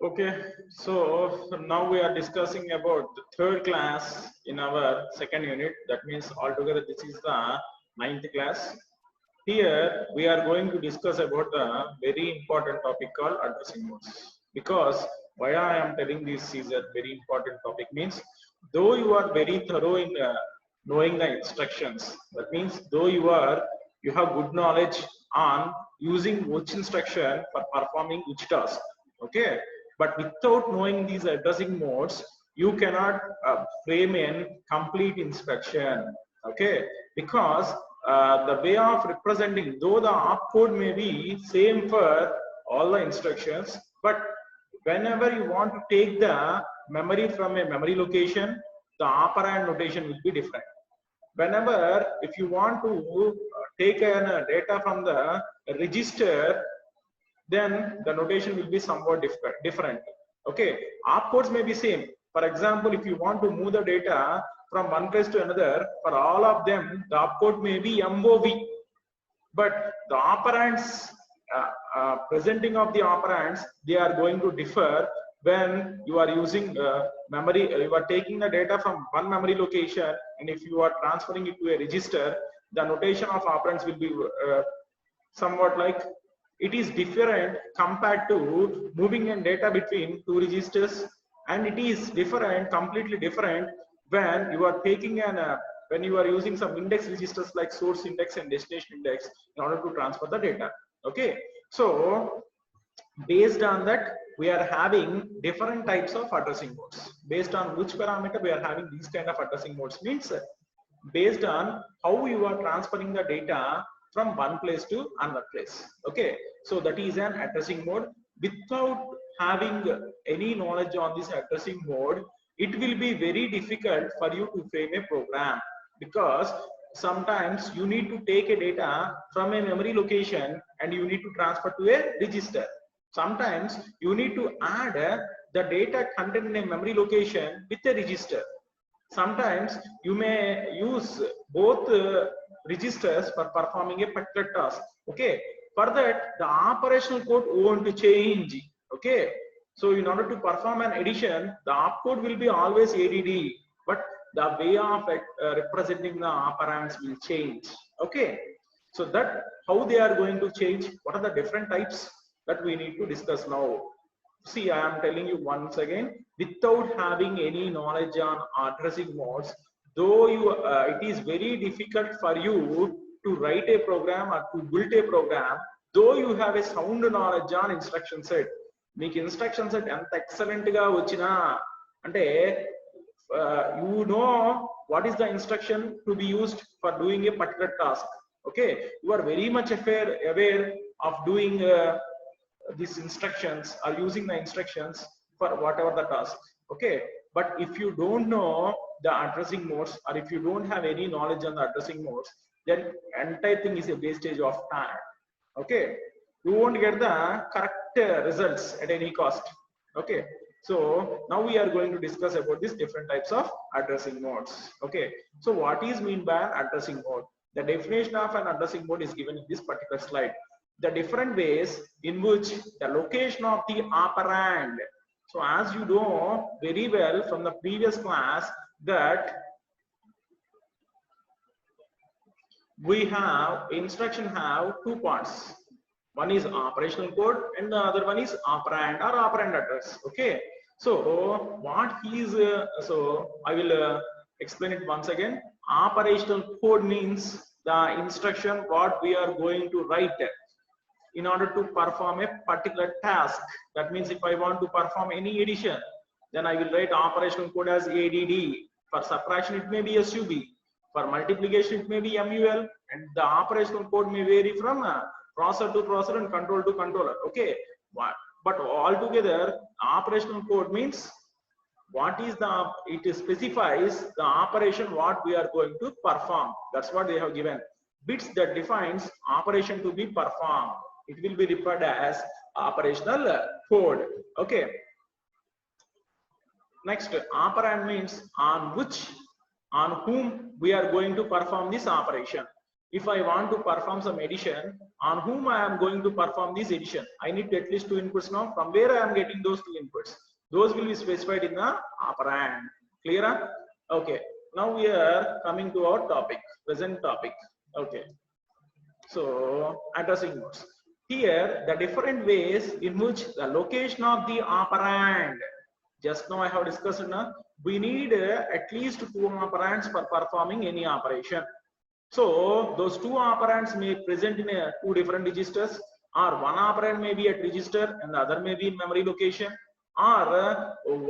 Okay, so now we are discussing about the third class in our second unit. That means altogether this is the ninth class. Here we are going to discuss about the very important topic called addressing modes. Because why I am telling this is a very important topic means though you are very thorough in knowing the instructions, that means though you have good knowledge on using which instruction for performing which task. Okay, but without knowing these addressing modes, you cannot frame in complete instruction. Okay, because the way of representing, though the opcode may be same for all the instructions, but whenever you want to take the memory from a memory location, the operand notation will be different. Whenever if you want to take data from the register, then the notation will be somewhat different. Okay, opcodes may be same. For example, if you want to move the data from one place to another, for all of them, the opcode may be MOV, but the operands, presenting of the operands, they are going to differ when you are using memory. You are taking the data from one memory location, and if you are transferring it to a register, the notation of operands will be somewhat like it is different compared to moving in data between two registers, and it is different, completely different when you are taking when you are using some index registers like source index and destination index in order to transfer the data. Okay, so based on that we are having different types of addressing modes. Based on which parameter we are having these kind of addressing modes means based on how you are transferring the data from one place to another place. Okay, so that is an addressing mode. Without having any knowledge on this addressing mode, it will be very difficult for you to frame a program, because sometimes you need to take a data from a memory location and you need to transfer to a register. Sometimes you need to add the data contained in a memory location with a register. Sometimes you may use both registers for performing a particular task. Okay, for that the operational code won't change. Okay, so in order to perform an addition, the opcode will be always ADD, but the way of representing the operands will change. Okay, so that how they are going to change, what are the different types, that we need to discuss now. See, I am telling you once again, without having any knowledge on addressing modes, though it is very difficult for you to write a program or to build a program, though you have a sound knowledge on instruction set. మీకు instruction set ఎంత excellent గా వచ్చినా అంటే you know what is the instruction to be used for doing a particular task. Okay, you are very much aware of doing these instructions or using the instructions for whatever the task. Okay, but if you don't know the addressing modes, or if you don't have any knowledge on the addressing modes, then entire thing is a wastage of time. Okay, you won't get the correct results at any cost. Okay, so now we are going to discuss about these different types of addressing modes. Okay, so what is mean by an addressing mode? The definition of an addressing mode is given in this particular slide. The different ways in which the location of the operand. So as you know very well from the previous class that we have instruction have two parts. One is operational code and the other one is operand or operand address. Okay, so what is so I will explain it once again. Operational code means the instruction what we are going to write in order to perform a particular task. That means if I want to perform any addition, then I will write operational code as ADD. For subtraction it may be SUB, for multiplication it may be MUL, and the operational code may vary from processor to processor and control to controller. Okay, but altogether operational code means what is the, it specifies the operation what we are going to perform. That's what they have given, bits that defines operation to be performed. It will be referred as operational code. Okay, next, operand means on which, on whom we are going to perform this operation. if I want to perform some addition, on whom I am going to perform this addition, I need at least 2 inputs now. From where I am getting those 2 inputs, those will be specified in the operand. Clear? Okay. Now we are coming to our topic, present topic. Okay. So addressing modes. Here, the different ways in which the location of the operand. Just now I have discussed, we need at least 2 operands for performing any operation. So those 2 operands may present in 2 different registers, or one operand may be at register and the other may be in memory location, or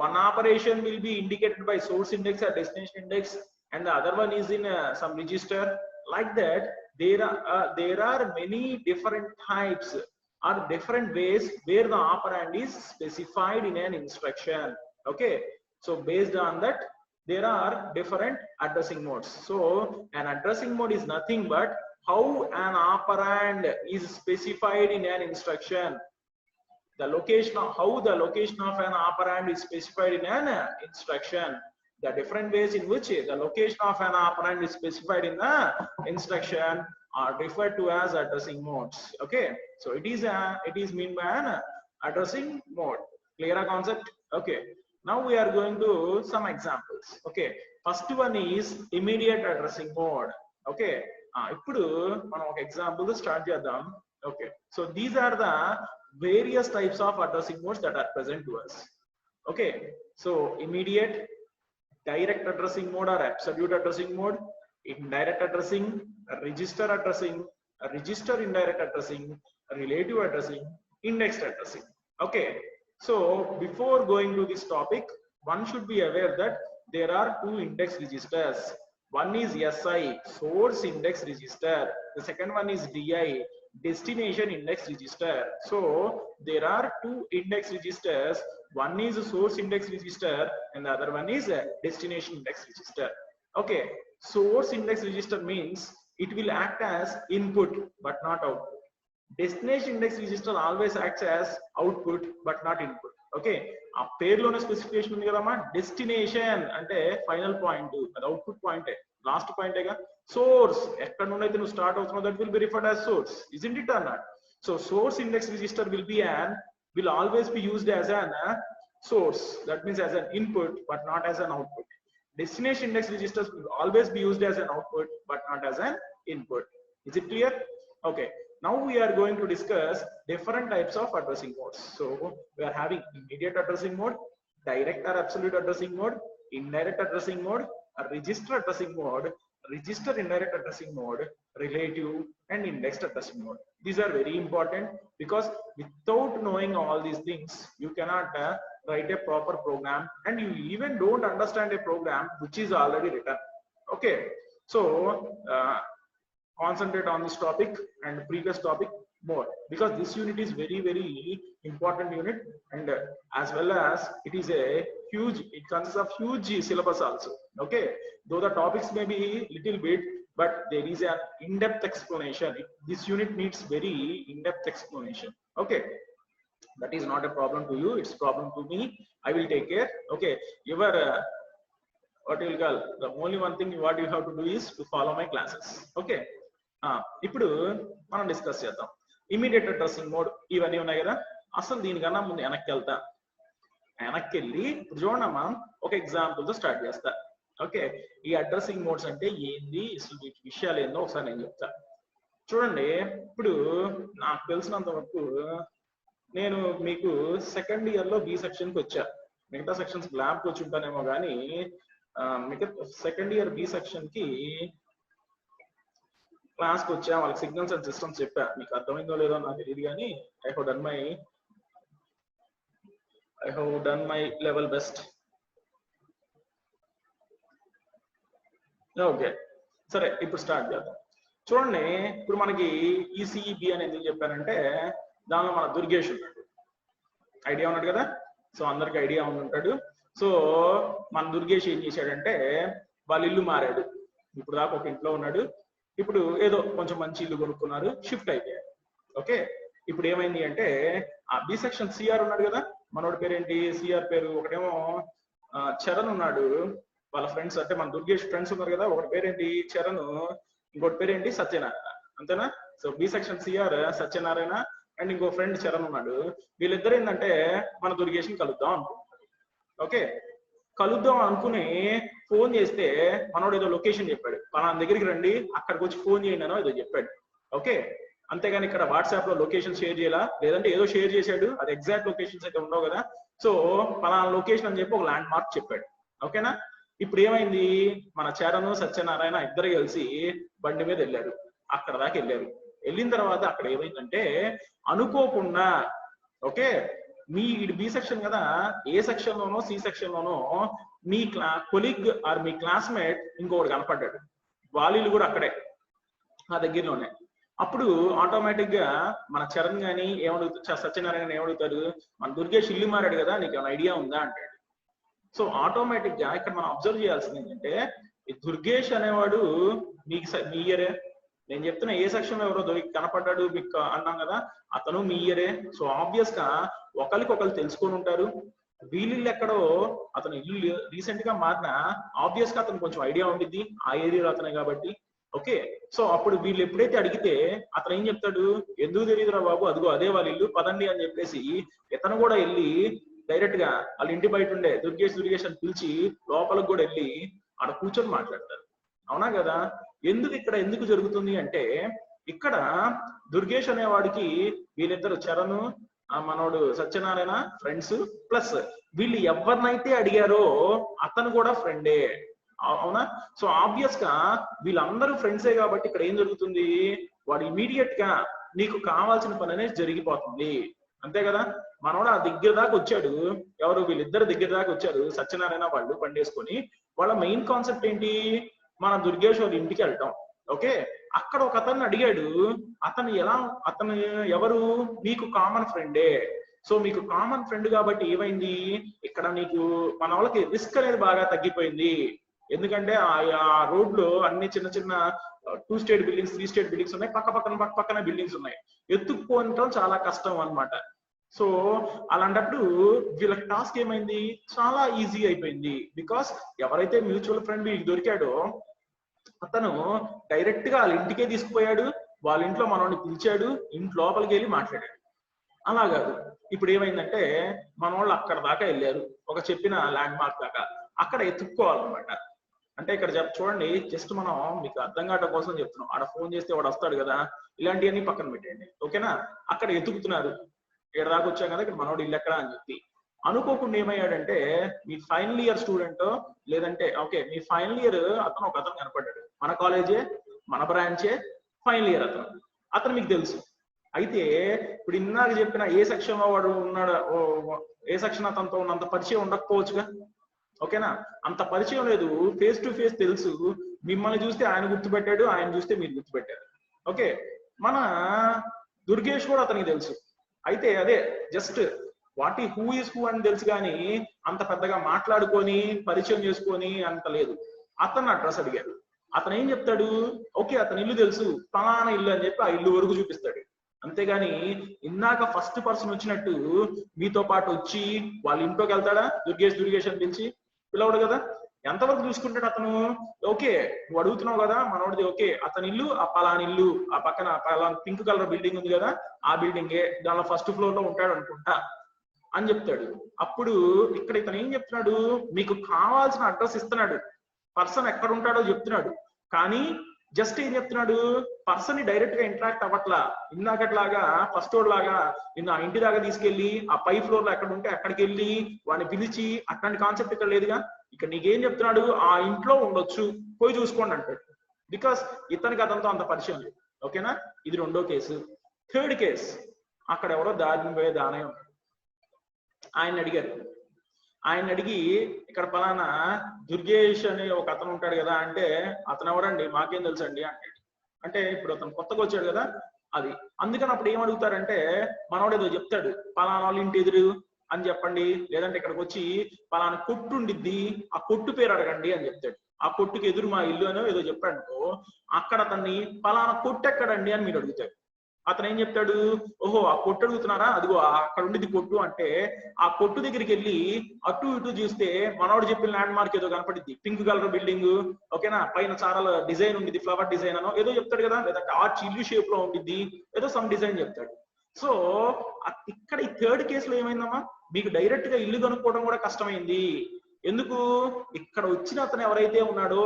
one operation will be indicated by source index or destination index and the other one is in some register. Like that, there are many different types or different ways where the operand is specified in an instruction. Okay, so based on that, there are different addressing modes. So an addressing mode is nothing but how an operand is specified in an instruction. The location of how the location of an operand is specified in an instruction. The different ways in which the location of an operand is specified in the instruction are referred to as addressing modes. Okay, so it is meant by an addressing mode. Clear concept? Okay. Now we are going to some examples. Okay, first one is immediate addressing mode. Okay, ఇప్పుడు మనం ఒక example start చేద్దాం. Okay, so these are the various types of addressing modes that are present to us. Okay, so immediate, direct addressing mode or absolute addressing mode, indirect addressing, register addressing, register indirect addressing, relative addressing, indexed addressing. Okay. So before going to this topic, one should be aware that there are 2 index registers. One is SI, source index register. The second one is DI, destination index register. So there are 2 index registers. One is source index register and the other one is destination index register. Okay, source index register means it will act as input but not output. Destination index register always acts as output but not input. Okay, ఆ పేరులోనే specification ఉంది కదమ్మా, destination అంటే final point, అది output పాయింటే, last పాయింటేగా. Source ఎక్కడ నుండి అయితే నువ్వు స్టార్ట్ అవుతున్నావు, that will B referred as source, isn't it or not? So source index register will always be used as an source, that means as an input but not as an output. Destination index registers will always be used as an output but not as an input. Is it clear? Okay. Now we are going to discuss different types of addressing modes. So we are having immediate addressing mode, direct or absolute addressing mode, indirect addressing mode, a register addressing mode, register indirect addressing mode, relative and indexed addressing mode. These are very important because without knowing all these things, you cannot write a proper program and you even don't understand a program which is already written. Okay, so concentrate on this topic and previous topic more because this unit is very important unit and as well as it consists of huge syllabus also. Okay, though the topics may be little bit but there is an in-depth explanation. This unit needs very in-depth explanation. Okay, that is not a problem to you, it's problem to me. I will take care. Okay, your what you will call, the only one thing what you have to do is to follow my classes. Okay, ఇప్పుడు మనం discuss చేద్దాం immediate addressing mode. ఇవన్నీ ఉన్నాయి కదా, అసలు దీనికన్నా ముందు వెనక్కి వెళ్తా. వెనక్కి వెళ్ళి ఇప్పుడు చూడమ్మా, ఒక ఎగ్జాంపుల్ తో స్టార్ట్ చేస్తా. ఓకే, ఈ అడ్రసింగ్ మోడ్స్ అంటే ఏంది, అసలు వీటి విషయాలు ఏందో ఒకసారి నేను చెప్తా. చూడండి, ఇప్పుడు నాకు తెలిసినంత వరకు నేను మీకు సెకండ్ ఇయర్ లో బి సెక్షన్ కి వచ్చా. మిగతా సెక్షన్స్ ల్యాబ్ కి వచ్చి ఉంటానేమో కానీ మిగతా సెకండ్ ఇయర్ బి సెక్షన్ కి క్లాస్ కి వచ్చా. వాళ్ళకి సిగ్నల్స్ అండ్ సిస్టమ్స్ చెప్పా. మీకు అర్థమైందో లేదో నాకు తెలియదు కానీ I have done my level best. Okay, సరే ఇప్పుడు స్టార్ట్ చేద్దాం. చూడండి, ఇప్పుడు మనకి ఈసీఈబి అని ఎందుకు చెప్పానంటే దానిలో మన దుర్గేష్ ఉన్నాడు. ఐడియా ఉన్నాడు కదా, సో అందరికి ఐడియా ఉంటాడు. సో మన దుర్గేష్ ఏం చేశాడంటే వాళ్ళ ఇల్లు మారాడు. ఇప్పుడు దాకా ఒక ఇంట్లో ఉన్నాడు, ఇప్పుడు ఏదో కొంచెం మంచి ఇల్లు కొనుక్కున్నారు, షిఫ్ట్ అయిపోయారు. ఓకే, ఇప్పుడు ఏమైంది అంటే ఆ బి సెక్షన్ సిఆర్ ఉన్నాడు కదా, మనోడి పేరేంటి, సిఆర్ పేరు ఒకటేమో చరణ్ ఉన్నాడు. వాళ్ళ ఫ్రెండ్స్ అంటే మన దుర్గేష్ ఫ్రెండ్స్ ఉన్నారు కదా, ఒకటి పేరేంటి చరణ్, ఇంకోటి పేరు ఏంటి సత్యనారాయణ, అంతేనా? So B section CR Satyanarayana and ఇంకో ఫ్రెండ్ చరణ్ ఉన్నాడు. వీళ్ళిద్దరు ఏంటంటే మన దుర్గేష్ని కలుద్దాం అనుకుంటున్నారు. ఓకే, కలుద్దాం అనుకుని ఫోన్ చేస్తే మనోడు ఏదో లొకేషన్ చెప్పాడు, మన దగ్గరికి రండి అక్కడికి వచ్చి ఫోన్ చేయండి అనో ఏదో చెప్పాడు. ఓకే, అంతేగాని ఇక్కడ వాట్సాప్ లో లొకేషన్ షేర్ చేయాలా, లేదంటే ఏదో షేర్ చేశాడు, అది ఎగ్జాక్ట్ లొకేషన్స్ అయితే ఉండవు కదా. సో పలానా లొకేషన్ అని చెప్పి ఒక ల్యాండ్ మార్క్ చెప్పాడు. ఓకేనా, ఇప్పుడు ఏమైంది, మన చరణ్ సత్యనారాయణ ఇద్దరు కలిసి బండి మీద వెళ్ళారు, అక్కడ దాకా వెళ్ళారు. వెళ్ళిన తర్వాత అక్కడ ఏమైందంటే అనుకోకుండా, ఓకే, మీ బి సెక్షన్ కదా, ఏ సెక్షన్ లోనో సి సెక్షన్ లోనో మీ కొలీగ్ ఆర్ మీ క్లాస్మేట్ ఇంకొకటి కనపడ్డాడు, వాళ్ళు కూడా అక్కడే ఆ దగ్గరలోనే. అప్పుడు ఆటోమేటిక్ గా మన చరణ్ గాని ఏమడుగుతారు, సత్యనారాయణ ఏమడుగుతారు, మన దుర్గేష్ ఇల్లు మారాడు కదా, నీకు ఏమైనా ఐడియా ఉందా అంటాడు. సో ఆటోమేటిక్ గా ఇక్కడ మనం అబ్జర్వ్ చేయాల్సింది ఏంటంటే, ఈ దుర్గేష్ అనేవాడు మీకు మీ ఇయరే, నేను చెప్తున్నా ఏ సెక్షన్ లో ఎవరో కనపడ్డాడు మీకు అన్నాం కదా, అతను మీ ఇయరే. సో ఆబ్వియస్ గా ఒకరికొకరు తెలుసుకొని ఉంటారు. వీళ్ళు ఎక్కడో అతను ఇల్లు రీసెంట్ గా మారిన, ఆబ్వియస్ గా అతను కొంచెం ఐడియా ఉండిద్ది, ఆ ఏరియాలో అతనే కాబట్టి. ఓకే, సో అప్పుడు వీళ్ళు ఎప్పుడైతే అడిగితే అతను ఏం చెప్తాడు, ఎందుకు తెలియదురా బాబు, అదిగో అదే వాళ్ళ ఇల్లు, పదండి అని చెప్పేసి ఇతను కూడా వెళ్ళి డైరెక్ట్ గా వాళ్ళ ఇంటి బయట ఉండే దుర్గేష్ అని పిలిచి లోపలికి కూడా వెళ్ళి ఆడ కూర్చొని మాట్లాడతారు. అవునా కదా? ఎందుకు జరుగుతుంది అంటే, ఇక్కడ దుర్గేష్ అనేవాడికి వీళ్ళిద్దరు చరణ్ మనోడు సత్యనారాయణ ఫ్రెండ్స్, ప్లస్ వీళ్ళు ఎవరినైతే అడిగారో అతను కూడా ఫ్రెండే. అవునా? సో ఆబ్వియస్ గా వీళ్ళందరూ ఫ్రెండ్సే కాబట్టి ఇక్కడ ఏం జరుగుతుంది, వాడు ఇమీడియట్ గా నీకు కావాల్సిన పని అనేది జరిగిపోతుంది. అంతే కదా? మనోడు ఆ దగ్గర దాకా వచ్చాడు, ఎవరు వీళ్ళిద్దరు దగ్గర దాకా వచ్చారు, సత్యనారాయణ వాళ్ళు పండేసుకొని. వాళ్ళ మెయిన్ కాన్సెప్ట్ ఏంటి, మన దుర్గేష్ వాళ్ళ ఇంటికి వెళ్ళటం. ఓకే, అక్కడ ఒక అతన్ని అడిగాడు, అతను ఎవరు, మీకు కామన్ ఫ్రెండే. సో మీకు కామన్ ఫ్రెండ్ కాబట్టి ఏమైంది, ఇక్కడ నీకు మన వాళ్ళకి రిస్క్ అనేది బాగా తగ్గిపోయింది. ఎందుకంటే ఆ రోడ్ లో అన్ని చిన్న చిన్న 2 స్టేట్ బిల్డింగ్స్ 3 స్టేట్ బిల్డింగ్స్ ఉన్నాయి, పక్కన బిల్డింగ్స్ ఉన్నాయి, ఎత్తుక్కోవడం చాలా కష్టం అన్నమాట. సో అలాంటప్పుడు వీళ్ళకి టాస్క్ ఏమైంది, చాలా ఈజీ అయిపోయింది. బికాస్ ఎవరైతే మ్యూచువల్ ఫ్రెండ్ వీళ్ళకి దొరికాడో అతను డైరెక్ట్ గా వాళ్ళ ఇంటికే తీసుకుపోయాడు, వాళ్ళ ఇంట్లో మనోడిని పిలిచాడు, ఇంటి లోపలికి వెళ్ళి మాట్లాడాడు. అలా కాదు, ఇప్పుడు ఏమైందంటే మనోళ్ళు అక్కడ దాకా వెళ్ళారు, ఒక చెప్పిన ల్యాండ్ మార్క్ దాకా, అక్కడ ఎత్తుక్కోవాలన్నమాట. అంటే ఇక్కడ చూడండి, జస్ట్ మనం మీకు అర్థం కావడం కోసం చెప్తున్నాం. ఆడ ఫోన్ చేస్తే వాడు వస్తాడు కదా, ఇలాంటివన్నీ పక్కన పెట్టండి. ఓకేనా, అక్కడ ఎత్తుకుతున్నారు, ఇక్కడ దాకా వచ్చాం కదా, ఇక్కడ మనోడు ఇల్లు ఎక్కడ అని చెప్పి. అనుకోకుండా ఏమయ్యాడంటే, మీ ఫైనల్ ఇయర్ స్టూడెంట్ లేదంటే ఓకే మీ ఫైనల్ ఇయర్ ఒక అతను కనపడ్డాడు, మన కాలేజే మన బ్రాంచే ఫైనల్ ఇయర్ అతను మీకు తెలుసు. అయితే ఇప్పుడు ఇందాక చెప్పిన ఏ సెక్షన్ లో వాడు ఉన్నాడు, ఏ సెక్షన్ అతనితో ఉన్నంత పరిచయం ఉండకపోవచ్చుగా. ఓకేనా, అంత పరిచయం లేదు, ఫేస్ టు ఫేస్ తెలుసు. మిమ్మల్ని చూస్తే ఆయన గుర్తుపెట్టాడు, ఆయన చూస్తే మీరు గుర్తుపెట్టారు. ఓకే, మన దుర్గేష్ కూడా అతనికి తెలుసు. అయితే అదే జస్ట్ హూ ఈస్ హూ అని తెలుసు, కానీ అంత పెద్దగా మాట్లాడుకొని పరిచయం చేసుకొని అంత లేదు. అతను అడ్రస్ అడిగాడు, అతను ఏం చెప్తాడు, ఓకే అతని ఇల్లు తెలుసు, ఫలానా ఇల్లు అని చెప్పి ఆ ఇల్లు వరకు చూపిస్తాడు. అంతేగాని ఇందాక ఫస్ట్ పర్సన్ వచ్చినట్టు మీతో పాటు వచ్చి వాళ్ళ ఇంట్లోకి వెళ్తాడా, దుర్గేష్ అని పిలిచి పిలవడు కదా. ఎంతవరకు చూసుకుంటాడు అతను, ఓకే నువ్వు అడుగుతున్నావు కదా మనోడిది, ఓకే అతని ఇల్లు ఆ పలానా ఇల్లు, ఆ పక్కన పలానా పింక్ కలర్ బిల్డింగ్ ఉంది కదా, ఆ బిల్డింగే, దానిలో ఫస్ట్ ఫ్లోర్ లో ఉంటాడు అనుకుంటా అని చెప్తాడు. అప్పుడు ఇక్కడ ఇతను ఏం చెప్తున్నాడు, మీకు కావాల్సిన అడ్రస్ ఇస్తున్నాడు, పర్సన్ ఎక్కడ ఉంటాడో చెప్తున్నాడు, కానీ జస్ట్ ఏం చెప్తున్నాడు, పర్సన్ ని డైరెక్ట్ గా ఇంటరాక్ట్ అవ్వట్లా. ఇందాకట్లాగా ఫస్ట్ రోడ్ లాగా నిన్న ఆ ఇంటి దాకా తీసుకెళ్లి ఆ పై ఫ్లోర్ లో ఎక్కడ ఉంటే అక్కడికి వెళ్ళి వాడిని పిలిచి అట్లాంటి కాన్సెప్ట్ ఇక్కడ లేదుగా. ఇక్కడ నీకేం చెప్తున్నాడు, ఆ ఇంట్లో ఉండొచ్చు, పోయి చూసుకోండి అంటాడు. బికాస్ ఇతనికి అతనితో అంత పరిచయం లేదు. ఓకేనా, ఇది రెండో కేసు. థర్డ్ కేసు, అక్కడ ఎవరో దారిని పోయే దానయ్య ఉంటాడు, ఆయన అడిగారు. ఆయన అడిగి ఇక్కడ పలానా దుర్గేష్ అని ఒక అతను ఉంటాడు కదా అంటే, అతను ఎవరండి, మాకేం తెలుసు అండి అంటాడు. అంటే ఇప్పుడు అతను కొత్తగా వచ్చాడు కదా అది. అందుకని అప్పుడు ఏం అడుగుతారంటే, మనోడు ఏదో చెప్తాడు, పలానా వాళ్ళ ఇంటి ఎదురు అని చెప్పండి, లేదంటే ఇక్కడికి వచ్చి పలానా కొట్టు ఉండిద్ది, ఆ కొట్టు పేరు అడగండి అని చెప్తాడు. ఆ కొట్టుకి ఎదురు మా ఇల్లు అనో ఏదో చెప్పాడుకో, అక్కడ అతన్ని పలానా కొట్టు ఎక్కడండి అని మీరు అడుగుతాడు. అతను ఏం చెప్తాడు, ఓహో ఆ కొట్టు అడుగుతున్నారా, అదిగో అక్కడ ఉండేది కొట్టు అంటే ఆ కొట్టు దగ్గరికి వెళ్ళి అటు ఇటు చూస్తే మనోడు చెప్పిన ల్యాండ్ మార్క్ ఏదో కనపడింది, పింక్ కలర్ బిల్డింగ్, ఓకేనా, పైన చాలా డిజైన్ ఉండిద్ది, ఫ్లవర్ డిజైన్ అనో ఏదో చెప్తాడు కదా, లేదంటే ఆర్చ్ ఇల్లు షేప్ లో ఉండిద్ది, ఏదో సమ్ డిజైన్ చెప్తాడు. సో ఇక్కడ ఈ థర్డ్ కేసులో ఏమైందమ్మా, మీకు డైరెక్ట్ గా ఇల్లు కనుక్కోవడం కూడా కష్టమైంది. ఎందుకు, ఇక్కడ వచ్చిన అతను ఎవరైతే ఉన్నాడో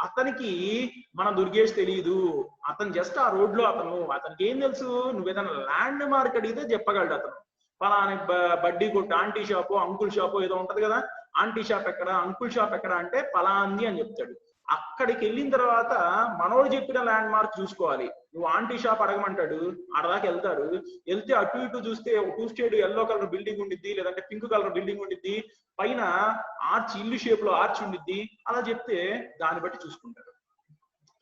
అతనికి మన దుర్గేష్ తెలియదు, అతను జస్ట్ ఆ రోడ్ లో అతనికి ఏం తెలుసు, నువ్వేదైనా ల్యాండ్ మార్క్ అడిగితే చెప్పగలడు అతను. పలాని బడ్డీ కొట్టు, ఆంటీ షాపు, అంకుల్ షాపు ఏదో ఉంటది కదా, ఆంటీ షాప్ ఎక్కడ, అంకుల్ షాప్ ఎక్కడ అంటే పలాంది అని చెప్తాడు. అక్కడికి వెళ్ళిన తర్వాత మనోడు చెప్పిన ల్యాండ్ మార్క్ చూసుకోవాలి. నువ్వు ఆంటీ షాప్ అడగమంటాడు, ఆడదాకా వెళ్తారు, వెళ్తే అటు ఇటు చూస్తే ఒక 2 స్టేడ్ ఎల్లో కలర్ బిల్డింగ్ ఉండిద్ది, లేదంటే పింక్ కలర్ బిల్డింగ్ ఉండిద్ది, పైన ఆర్చ్ ఇల్లు షేప్ లో ఆర్చ్ ఉండిద్ది, అలా చెప్తే దాన్ని బట్టి చూసుకుంటారు.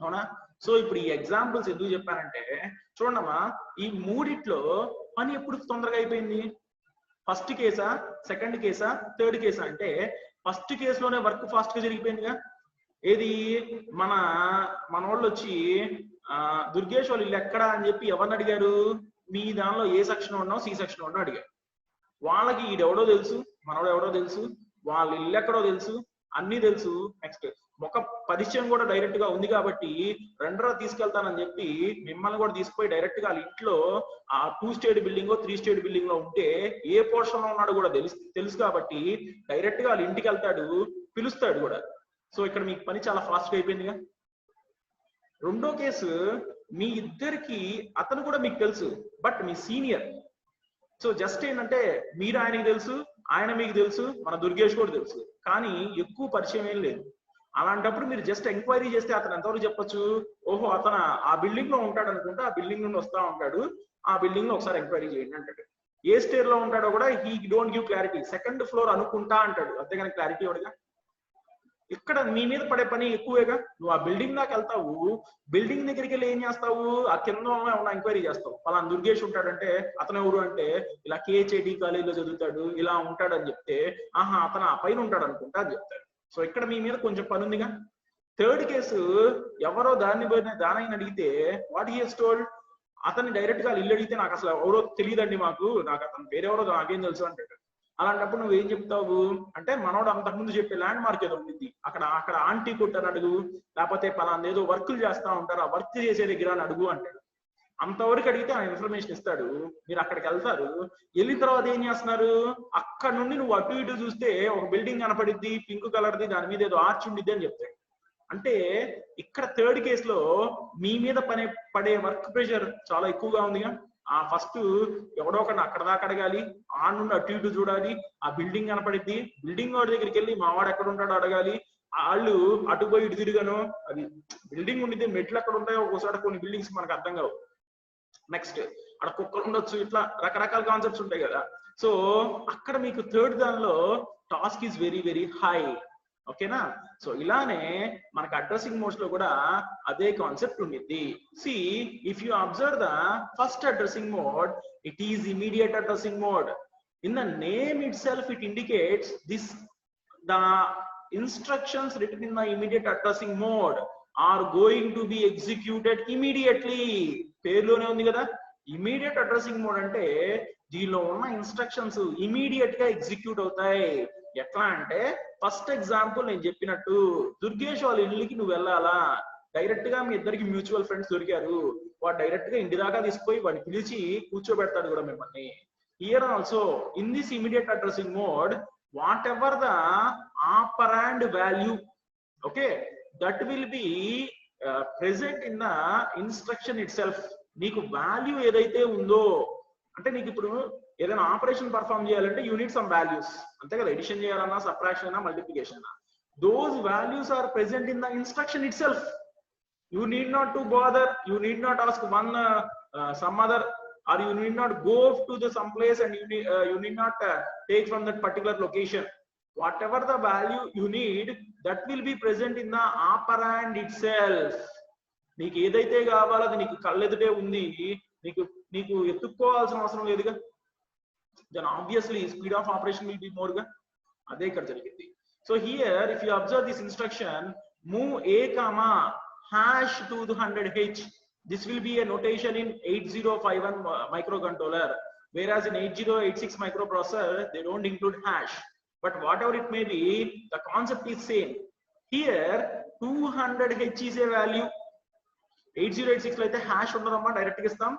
అవునా? సో ఇప్పుడు ఈ ఎగ్జాంపుల్స్ ఎందుకు చెప్పానంటే చూడమ్మా, ఈ మూడిట్లో పని ఎప్పుడు తొందరగా అయిపోయింది, ఫస్ట్ కేసా, సెకండ్ కేసా, థర్డ్ కేసా అంటే ఫస్ట్ కేసులోనే వర్క్ ఫాస్ట్ గా జరిగిపోయిందిగా. ఏది, మన వాళ్ళు వచ్చి దుర్గేష్ వాళ్ళు ఇల్లు ఎక్కడా అని చెప్పి ఎవరిని అడిగారు, మీ దానిలో ఏ సెక్షన్ ఉన్నావు, సి సెక్షన్ ఉన్నావు అడిగారు. వాళ్ళకి ఈడెవడో తెలుసు, మనోడు ఎవడో తెలుసు, వాళ్ళ ఇల్లు ఎక్కడో తెలుసు, అన్ని తెలుసు. నెక్స్ట్ ఒక పరిచయం కూడా డైరెక్ట్ గా ఉంది కాబట్టి రెండరా తీసుకెళ్తానని చెప్పి మిమ్మల్ని కూడా తీసుకుపోయి డైరెక్ట్ గా వాళ్ళ ఇంట్లో ఆ 2 స్టేడ్ బిల్డింగ్ 3 స్టేడ్ బిల్డింగ్ లో ఉంటే ఏ పోర్షన్ లో ఉన్నాడో కూడా తెలుసు కాబట్టి డైరెక్ట్ గా వాళ్ళ ఇంటికి వెళ్తాడు, పిలుస్తాడు కూడా. సో ఇక్కడ మీకు పని చాలా ఫాస్ట్ గా అయిపోయిందిగా. రెండో కేసు, మీ ఇద్దరికి అతను కూడా మీకు తెలుసు, but me senior. So just ఏంటంటే మీరు ఆయనకి తెలుసు, ఆయన మీకు తెలుసు, మన దుర్గేష్ కూడా తెలుసు, కానీ ఎక్కువ పరిచయం ఏం లేదు. అలాంటప్పుడు మీరు జస్ట్ ఎంక్వైరీ చేస్తే అతను ఎంతవరకు చెప్పొచ్చు, ఓహో అతను ఆ బిల్డింగ్ లో ఉంటాడు అనుకుంటే ఆ బిల్డింగ్ నుండి వస్తా ఉంటాడు, ఆ బిల్డింగ్ లో ఒకసారి ఎంక్వైరీ చేయండి అంటాడు. ఏ స్టేర్ లో ఉంటాడో కూడా he don't give clarity, second floor అనుకుంటా అంటాడు, అంతేగాని క్లారిటీ ఇవ్వడుగా. ఇక్కడ మీ మీద పడే పని ఎక్కువేగా. నువ్వు ఆ బిల్డింగ్ దాకా వెళ్తావు, బిల్డింగ్ దగ్గరికి వెళ్ళి ఏం చేస్తావు, ఆ కింద ఉన్న ఎంక్వైరీ చేస్తావు. పలానా దుర్గేష్ ఉంటాడంటే అతను ఎవరు అంటే ఇలా కేహెచ్ఐడి కాలేజీలో చదువుతాడు, ఇలా ఉంటాడు అని చెప్తే ఆహా అతను ఆ పైన ఉంటాడు అనుకుంటా అని చెప్తాడు. సో ఇక్కడ మీ మీద కొంచెం పని ఉందిగా. థర్డ్ కేసు, ఎవరో దానైనా అడిగితే వాట్ హి హస్ టోల్డ్, అతన్ని డైరెక్ట్ గా ఇల్లు అడిగితే నాకు అసలు ఎవరో తెలియదండి, నాకు అతను వేరెవరో నాకేం తెలుసు అంటాడు. అలాంటప్పుడు నువ్వేం చెప్తావు అంటే మనోడు అంతకుముందు చెప్పే ల్యాండ్ మార్క్ ఏదో ఉంది, అక్కడ ఆంటీ కొట్టారు అడుగు, లేకపోతే పలానా ఏదో వర్కులు చేస్తా ఉంటారు, ఆ వర్క్ చేసే దగ్గర అని అడుగు అంటాడు. అంతవరకు అడిగితే ఆయన ఇన్ఫర్మేషన్ ఇస్తాడు. మీరు అక్కడికి వెళ్తారు, వెళ్ళిన తర్వాత ఏం చేస్తున్నారు, అక్కడ నుండి నువ్వు అటు ఇటు చూస్తే ఒక బిల్డింగ్ కనపడిద్ది, పింక్ కలర్ది, దాని మీద ఏదో ఆర్చ్ ఉండిద్ది అని చెప్తాడు. అంటే ఇక్కడ థర్డ్ కేసులో మీ మీద పడే వర్క్ ప్రెషర్ చాలా ఎక్కువగా ఉందిగా. ఆ ఫస్ట్ ఎవడో ఒకటి అక్కడ దాకా అడగాలి, ఆ నుండి అటు ఇటు చూడాలి, ఆ బిల్డింగ్ కనపడిద్ది, బిల్డింగ్ వాడి దగ్గరికి వెళ్ళి మావాడు ఎక్కడ ఉంటాడో అడగాలి, వాళ్ళు అటు పోయి ఇటు తిరిగాను, అది బిల్డింగ్ ఉండిద్ది, మెట్లు ఎక్కడ ఉంటాయో ఒకసారి కొన్ని బిల్డింగ్స్ మనకు అర్థం కావు. నెక్స్ట్ అక్కడ కుక్కలు ఉండొచ్చు, ఇట్లా రకరకాల కాన్సెప్ట్స్ ఉంటాయి కదా. సో అక్కడ మీకు థర్డ్ దానిలో task is very very high, ఓకేనా. సో ఇలానే మనకు అడ్రసింగ్ మోడ్స్ లో కూడా అదే కాన్సెప్ట్ ఉండిద్ది. See if you observe the first addressing mode, it is immediate addressing mode. In the name itself it indicates this, the instructions written in the immediate addressing mode are going to be executed immediately. పేరులోనే ఉంది కదా immediate addressing mode అంటే దీనిలో ఉన్న instructions immediate గా execute అవుతాయి. ఎట్లా అంటే ఫస్ట్ ఎగ్జాంపుల్ నేను చెప్పినట్టు, దుర్గేష్ వాళ్ళ ఇల్లుకి నువ్వు వెళ్ళాలా, డైరెక్ట్ గా మీ ఇద్దరికి మ్యూచువల్ ఫ్రెండ్స్ దొరికారు, వాడు డైరెక్ట్ గా ఇంటి దాకా తీసుకుపోయి వాడిని పిలిచి కూర్చోబెడతాడు కూడా మిమ్మల్ని. Here also in this immediate addressing mode, whatever the operand value, okay, that will be present in the instruction itself. నీకు వాల్యూ ఏదైతే ఉందో అంటే నీకు ఇప్పుడు ఏదైనా ఆపరేషన్ పర్ఫామ్ చేయాలంటే యూ నీడ్ సమ్ వాల్యూస్, అంతే కదా, ఎడిషన్ చేయాలన్నా, సబ్ట్రాక్షన్ అయినా, మల్టిప్లికేషన్ అయినా, those values are present in the instruction itself. You need not to bother, you need not ask one some other, or you need not go to the some place and you need not take from that particular location. Whatever the value you need, that will be present in the operand itself. నీకు ఏదైతే కావాలో అది నీకు కళ్ళెదుటే ఉంది, నీకు ఎత్తుక్కోవాల్సిన అవసరం లేదుగా. then obviously speed of operation will be more గా. అదే ఇక్కడ జరిగింది. So here if you observe this instruction, move a comma hash to the 100h, This will be a notation in 8051 microcontroller, whereas in 8086 microprocessor, they don't include hash. But whatever it may be, the concept is same. Here, 200H is a value. 8086 లో అయితే hash ఉండదమ్మా, direct గా ఇస్తాం.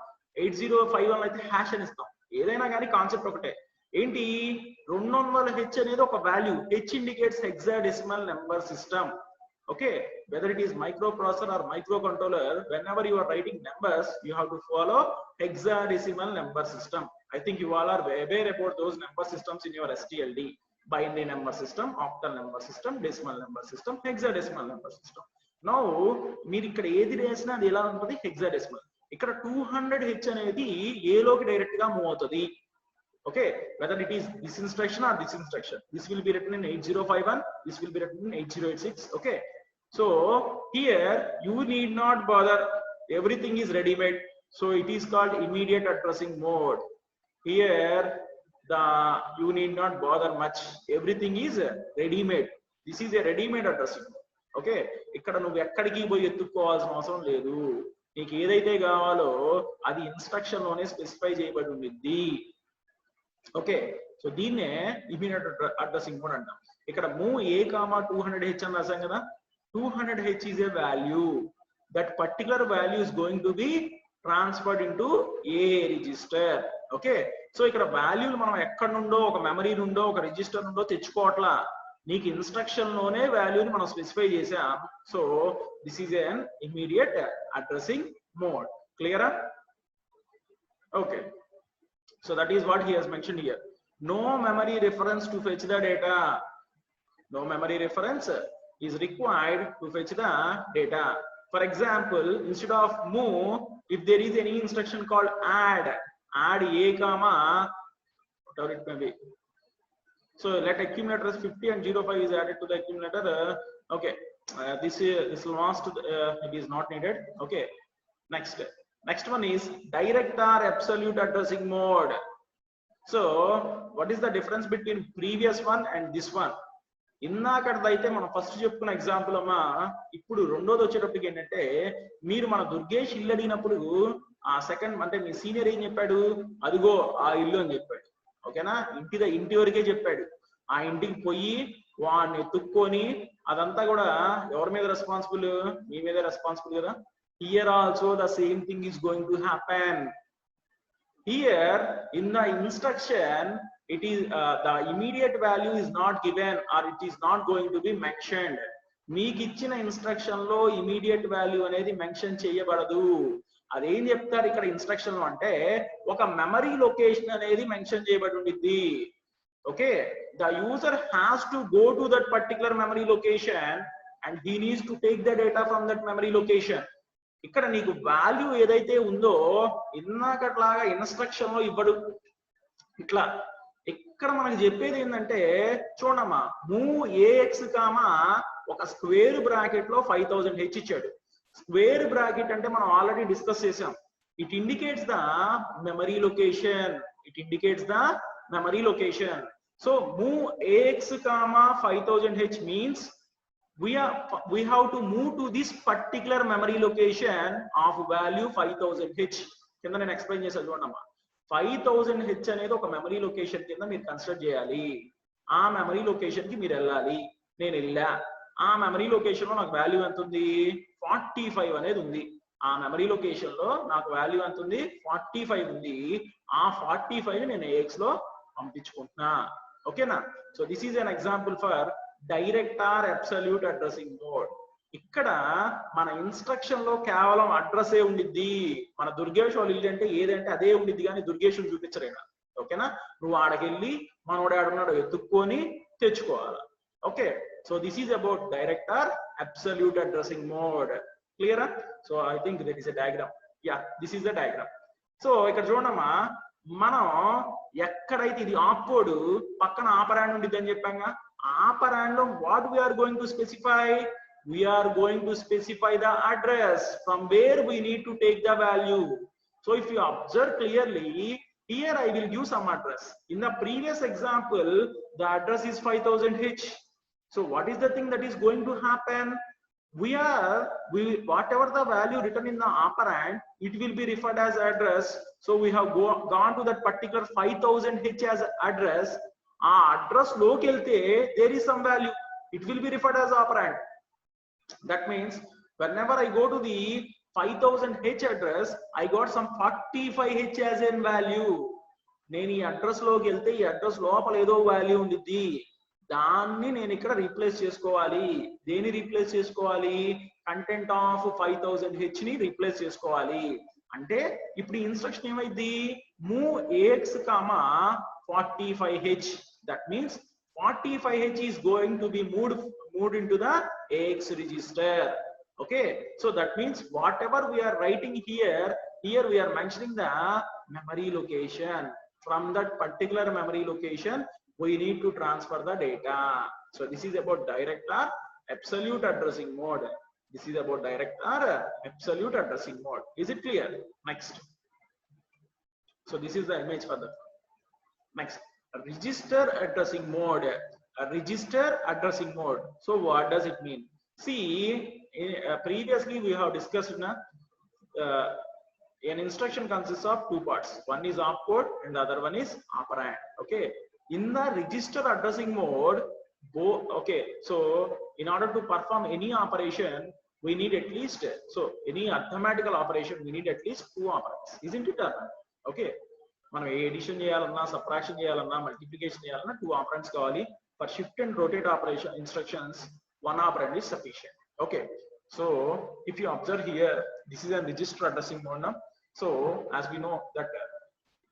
8051 లో అయితే hash అని ఇస్తాం. ఏదైనా కానీ కాన్సెప్ట్ ఒకటే. ఏంటి 200H అనేది ఒక value. H indicates hexadecimal number system. Okay, whether it is microprocessor or microcontroller, whenever you are writing numbers, you have to follow hexadecimal number system. I think you all are aware about those number systems in your STLD. Binary number system, octal number system, decimal number system, hexadecimal number system. Now మీరు ఇక్కడ ఏది రాసినా అది ఎలా ఉంటుంది, hexadecimal. ఇక్కడ 200H అనేది ఏ లోకి డైరెక్ట్ గా మూవ్ అవుతుంది. Okay, whether it is this instruction or this instruction, this will be written in 8051, this will be written in 8086. Okay, so here you need not bother, everything is ready made, so it is called immediate addressing mode. Here you need not bother much, everything is ready made. This is a ready made addressing mode. Okay, ఇక్కడ నువ్వు ఎక్కడికి పోయి ఎత్తుక్కోవాల్సిన అవసరం లేదు. నీకు ఏదైతే కావాలో అది ఇన్స్ట్రక్షన్ లోనే స్పెసిఫై చేయబడి ఉంది. ఓకే, సో దీన్నే ఇమీడియట్ అడ్రసింగ్ మోడ్ అంటాం. ఇక్కడ మూవ్ ఏ కామా 200H అని రాసాం కదా. 200H is a value. That particular value is going to be transferred into a register. Okay, so ఇక్కడ వాల్యూలు మనం ఎక్కడి నుండో, ఒక మెమరీ నుండో, ఒక రిజిస్టర్ నుండో తెచ్చుకోవట్లా. నీకు ఇన్స్ట్రక్షన్ లోనే వాల్యూని మనం స్పెసిఫై చేసాం. So this is an immediate addressing mode. Clear? Okay, so that is what he has mentioned here. No memory reference to fetch the data. No memory reference is required to fetch the data. For example, instead of move, if there is any instruction called add a comma whatever it may be. So let accumulator as 50 and 05 is added to the accumulator. Okay, this belongs to it is not needed. Okay, next one is direct or absolute addressing mode. So what is the difference between previous one and this one? ఇందాకడైతే మనం first చెప్పుకున్న example అమ్మా. ఇప్పుడు రెండోది వచ్చేటప్పటికి ఏంటంటే, మీరు మన దుర్గేష్ ఇల్లు అడిగినప్పుడు ఆ సెకండ్ అంటే మీ సీనియర్ ఏం చెప్పాడు, అదిగో ఆ ఇల్లు అని చెప్పాడు. ఓకేనా, ఇంటి వరకే చెప్పాడు. ఆ ఇంటికి పోయి వాడిని ఎత్తుక్కొని అదంతా కూడా ఎవరి మీద రెస్పాన్సిబుల్, మీ మీద రెస్పాన్సిబుల్ కదా. Here also the same thing is going to happen. Here in the instruction, it is the immediate value is not given or it is not going to be mentioned. మీకు ఇచ్చిన instruction లో immediate value అనేది mention చేయబడదు. అదేం చెప్తారు ఇక్కడ instruction లో అంటే, ఒక మెమరీ లొకేషన్ అనేది మెన్షన్ చేయబడి ఉండిద్ది. Okay, the user has to go to that particular memory location and he needs to take the data from that memory location. ఇక్కడ నీకు వాల్యూ ఏదైతే ఉందో ఇందాకట్లాగా ఇన్స్ట్రక్షన్ లో ఇవ్వడు. ఇట్లా ఇక్కడ మనకి చెప్పేది ఏంటంటే, చూడమ్మా, మూవ్ ఏఎక్స్ కామా ఒక స్క్వేర్ బ్రాకెట్ లో 5000H ఇచ్చాడు. స్క్వేర్ బ్రాకెట్ అంటే మనం ఆల్రెడీ డిస్కస్ చేసాం. It indicates the memory location. So move AX comma 5000H means we have to move to this particular memory location of value 5000H. కింద నేను explain చేశాను చూడమ్మా. 5000H అనేది ఒక మెమరీ లొకేషన్ కింద మీరు కన్సిడర్ చేయాలి. ఆ మెమరీ లొకేషన్ కి మీరు వెళ్ళాలి. నేను వెళ్ళా, ఆ మెమరీ లొకేషన్ లో నాకు వాల్యూ ఎంత ఉంది, 45 అనేది ఉంది. ఆ మెమరీ లొకేషన్ లో నాకు వాల్యూ ఎంత ఉంది, 45 ఉంది. ఆ 45 నేను AX లో పంపించుకుంటున్నా. ఓకేనా, so this is an example for direct or absolute addressing mode. ఇక్కడ మన ఇన్స్ట్రక్షన్ లో కేవలం అడ్రస్ ఏ ఉండిద్ది. మన దుర్గేష్ వాళ్ళు ఇల్లు అంటే ఏదంటే అదే ఉండిద్ది, కానీ దుర్గేష్ చూపించరేనా. ఓకేనా, నువ్వు ఆడకెళ్ళి మనోడు ఆడున్నాడు ఎత్తుక్కొని తెచ్చుకోవాలి. Okay, so this is about direct or absolute addressing mode. క్లియరా? So I think that is a diagram. Yeah, this is the diagram. So ఇక్కడ చూడమ్మా, మనం ఎక్కడైతే ఇది ఆప్కోడ్ పక్కన ఆపరాండ్ ఉండిద్ది అని చెప్పాగా, ఆపరాండ్ లో what we're going to specify, we are going to specify the address from where we need to take the value. So if you observe clearly, here I will give some address. In the previous example, the address is 5000H. So what is the thing that is going to happen? whatever the value written in the operand, it will be referred as address. So we have gone to that particular 5000H as address. Address local there is some value, it will be referred as operand. That means whenever I go to the 5000H address, I got some 45H as in value. నేను ఈ address లోకి వెళ్తే ఈ address లోపల ఏదో value ఉంది, దాన్ని నేను ఇక్కడ రీప్లేస్ చేసుకోవాలి. దేని రీప్లేస్ చేసుకోవాలి? కంటెంట్ ఆఫ్ 5000H ని రీప్లేస్ చేసుకోవాలి. అంటే ఇప్పుడు ఈ ఇన్స్ట్రక్షన్ ఏమైంది? Move AX, 45H. That means 45H is going to be moved into the AX register. Okay, so that means whatever we are writing here we are mentioning the memory location. From that particular memory location we need to transfer the data. So this is about direct or absolute addressing mode. This is about direct or absolute addressing mode. Is it clear? Next. So this is the image for the next register addressing mode. A register addressing mode. So what does it mean? See, previously we have discussed an instruction consists of two parts. One is opcode and the other one is operand. Okay, in the register addressing mode, okay, so in order to perform any operation we need at least, so any arithmetical operation we need at least two operands, isn't it? Okay, మనం addition చేయాలన్నా, subtraction చేయాలన్నా, multiplication చేయాలన్నా two operands కావాలి. For shift and rotate operation instructions, one operand is sufficient. Okay, so if you observe here, this is a register addressing mode now. So as we know that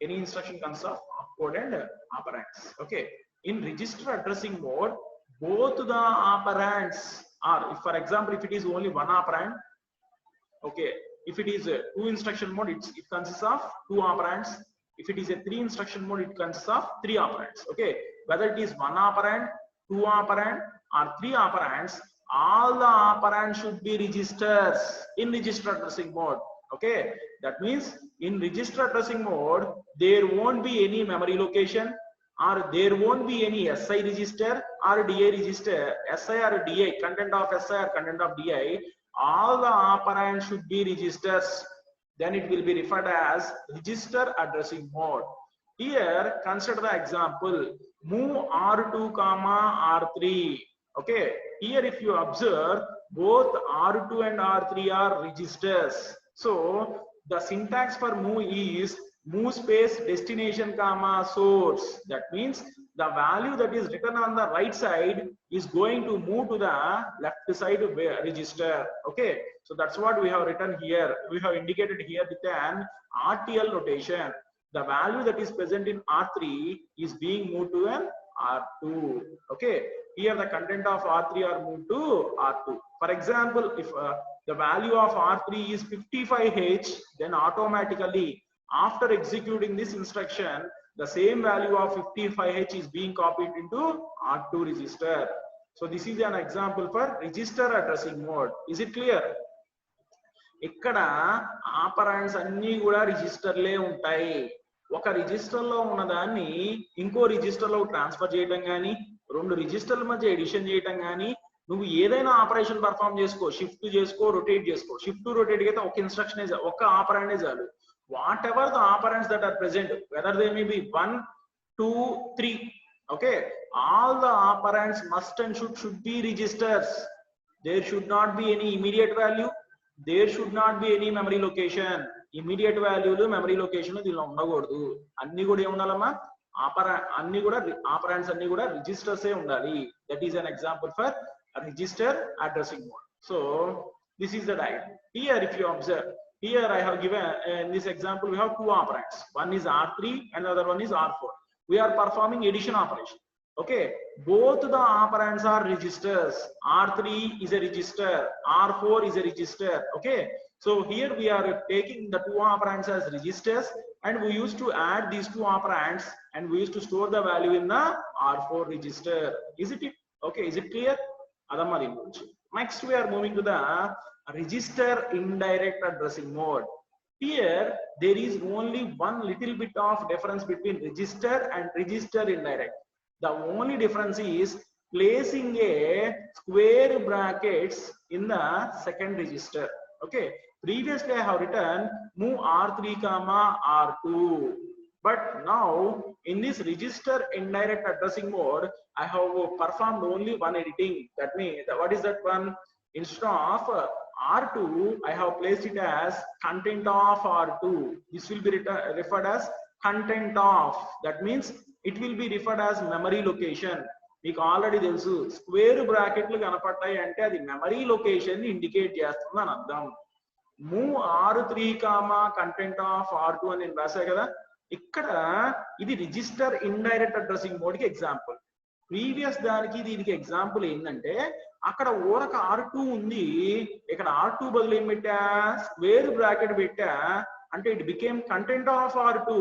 any instruction consists of opcode and operands. Okay, in register addressing mode, both the operands are, if for example if it is only one operand, okay, if it is a two instruction mode, it consists of two operands. If it is a three instruction mode, it consists of three operands. Okay, whether it is one operand, two operand or three operands, all the operands should be registers in register addressing mode. Okay, that means in register addressing mode there won't be any memory location, or there won't be any SI register or DI register, SI or DI, content of SI or content of DI. All the operands should be registers. Then it will be referred as register addressing mode. Here consider the example, move R2, R3. Okay, here if you observe, both R2 and R3 are registers. So the syntax for move is move space destination, source. That means the value that is written on the right side is going to move to the left side register. Okay, so that's what we have written here. We have indicated here with an RTL notation. The value that is present in R3 is being moved to an R2. Okay, here the content of R3 are moved to R2. For example, if the value of R3 is 55H, then automatically after executing this instruction, the same value of 55H is being copied into R2 register. So this is an example for register addressing mode. Is it clear? ఇక్కడ operands అన్ని కూడా రిజిస్టర్లే ఉంటాయి. ఒక register లో ఉన్నదాన్ని ఇంకో register లో transfer చేయడం కానీ, రెండు రిజిస్టర్ల మధ్య ఎడిషన్ చేయడం కానీ, నువ్వు ఏదైనా ఆపరేషన్ పర్ఫామ్ చేసుకో, షిఫ్ట్ చేసుకో, రొటేట్ చేసుకో. షిఫ్ట్ రొటేట్ అయితే ఒక ఇన్స్ట్రక్షన్, ఒక ఆపరాండే చాలు. Whatever the operands that are present, whether they may be 1, 2, 3, okay, all the operands must and should be registers. There should not be any immediate value, there should not be any memory location. Immediate value lu memory location దీనిలో ఉండకూడదు. అన్ని కూడా ఏముండాలమ్మా, అన్ని కూడా operands అన్ని కూడా registers ఏ ఉండాలి. That is an example for a register addressing mode. So this is the diagram. Here if you observe, here I have given in this example we have two operands. One is R3 and the other one is R4. We are performing addition operation. Okay, both the operands are registers. R3 is a register, R4 is a register. Okay, so here we are taking the two operands as registers and we used to add these two operands and we used to store the value in the R4 register. Is it okay? Is it clear? Next we are moving to the register indirect addressing mode. Here there is only one little bit of difference between register and register indirect. The only difference is placing a square brackets in the second register. Okay, previously I have written move R3 comma R2, but now in this register indirect addressing mode I have performed only one editing. That means what is that one? Instead of R2 I have placed it as content of R2. This will be referred as content of. That means it will be referred as memory location. మీకు already తెలుసు square బ్రాకెట్లు కనపడ్డాయి అంటే అది memory location ని indicate చేస్తుంది అని అర్థం. Move R3 comma content of R2 అని నేను రాశా కదా, ఇక్కడ ఇది రిజిస్టర్ ఇండైరెక్ట్ అడ్రసింగ్ మోడ్ కి ఎగ్జాంపుల్. ప్రీవియస్ దానికి దీనికి ఎగ్జాంపుల్ ఏంటంటే అక్కడ ఊరక R2 ఉంది, ఇక్కడ R2 బదులు ఏం పెట్టా, స్క్వేర్ బ్రాకెట్ పెట్టా, అంటే it became content of R2.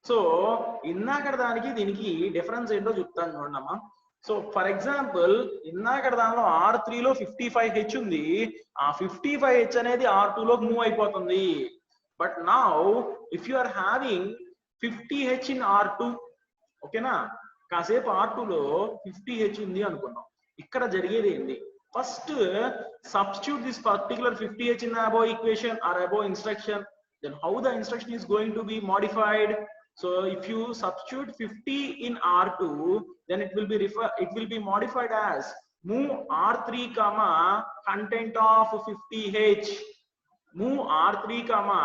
So ఇందాకడ దానికి దీనికి డిఫరెన్స్ ఏంటో చెప్తాను చూడమ్మా. సో ఫర్ ఎగ్జాంపుల్ ఇందాకడ దానిలో R3 లో 55H ఉంది, ఆ 55H అనేది R2 లోకి మూవ్ అయిపోతుంది. But now if you are having 50H in R2, ఓకేనా, కాసేపు R2 లో 50H ఉంది అనుకున్నాం. ఇక్కడ జరిగేది ఏంటి, first substitute this particular 50H in the above equation or above instruction, then how the instruction is going to be modified. So if you substitute 50 in R2, then it will be modified as move R3 comma content of 50H. Move R3 comma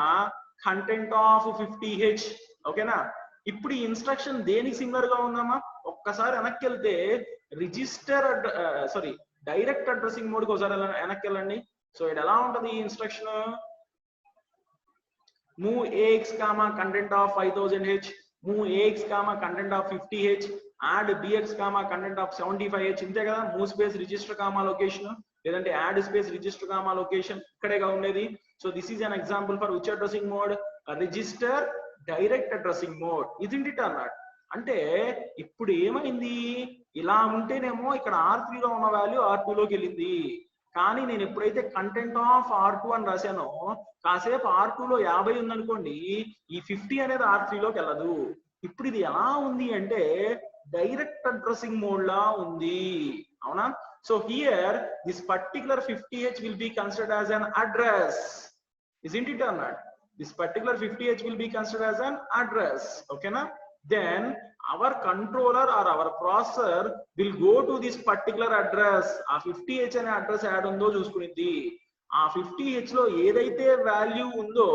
content of 50H. Okay na? ఇప్పుడు ఈ instruction దేనికి similar గా ఉందమ్మా, ఒక్కసారి వెనక్కి వెళ్తే register direct addressing mode కి ఒకసారి వెనక్కి వెళ్ళండి. సో ఇది ఎలా ఉంటది ఈ instruction, move AX comma content of 5000H, move AX comma content of 50H, add BX comma content of 75H. ఇంతే కదా, move space register comma location లేదంటే add space register comma location ఇక్కడేగా ఉండేది. So this is an example for which addressing mode, register direct addressing mode. ఇదింటి it అన్నాడు. అంటే ఇప్పుడు ఏమైంది, ఇలా ఉంటేనేమో ఇక్కడ R3 లో ఉన్న వాల్యూ R2 లోకి వెళ్ళింది, కానీ నేను ఎప్పుడైతే కంటెంట్ ఆఫ్ R2 అని రాశానో కాసేపు R2 లో 50 ఉందనుకోండి, ఈ 50 అనేది R3 లోకి వెళ్ళదు. ఇప్పుడు ఇది ఎలా ఉంది అంటే డైరెక్ట్ అడ్రసింగ్ మోడ్ లా ఉంది, అవునా. So here this particular 50H will be considered as an address, isn't it or not? This particular 50H will be considered as an address, okay na. Then our controller or our processor will go to this particular address. ఆ 50H అనే address add ఉందో చూసుకునింది, ఆ 50H లో ఏదైతే value ఉందో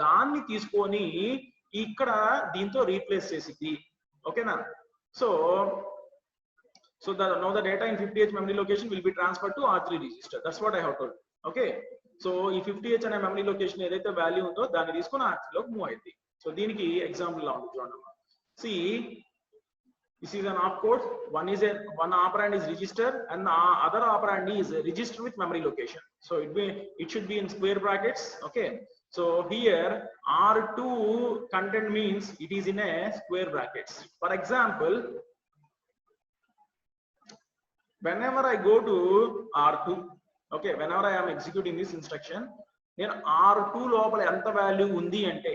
దాన్ని తీసుకొని ఇక్కడ దీంతో రీప్లేస్ చేసింది, ఓకేనా. So now the data in 50H memory location will be transferred to R3 register. That's what I have told. Okay, so ఈ 50H అనే మెమరీ లొకేషన్ ఏదైతే వాల్యూ ఉందో దాన్ని తీసుకొని R3 లోకి మూవ్ అయింది. సో దీనికి ఎగ్జాంపుల్ లా ఉంది చూడండి. See, this is an opcode. One operand is register and the other operand is register with memory location. So it should be in square brackets. Okay. So here R2 content means it is in a square brackets. For example, whenever I go to R2, okay, whenever I am executing this instruction, నేను R2 లోపల ఎంత value ఉంది అంటే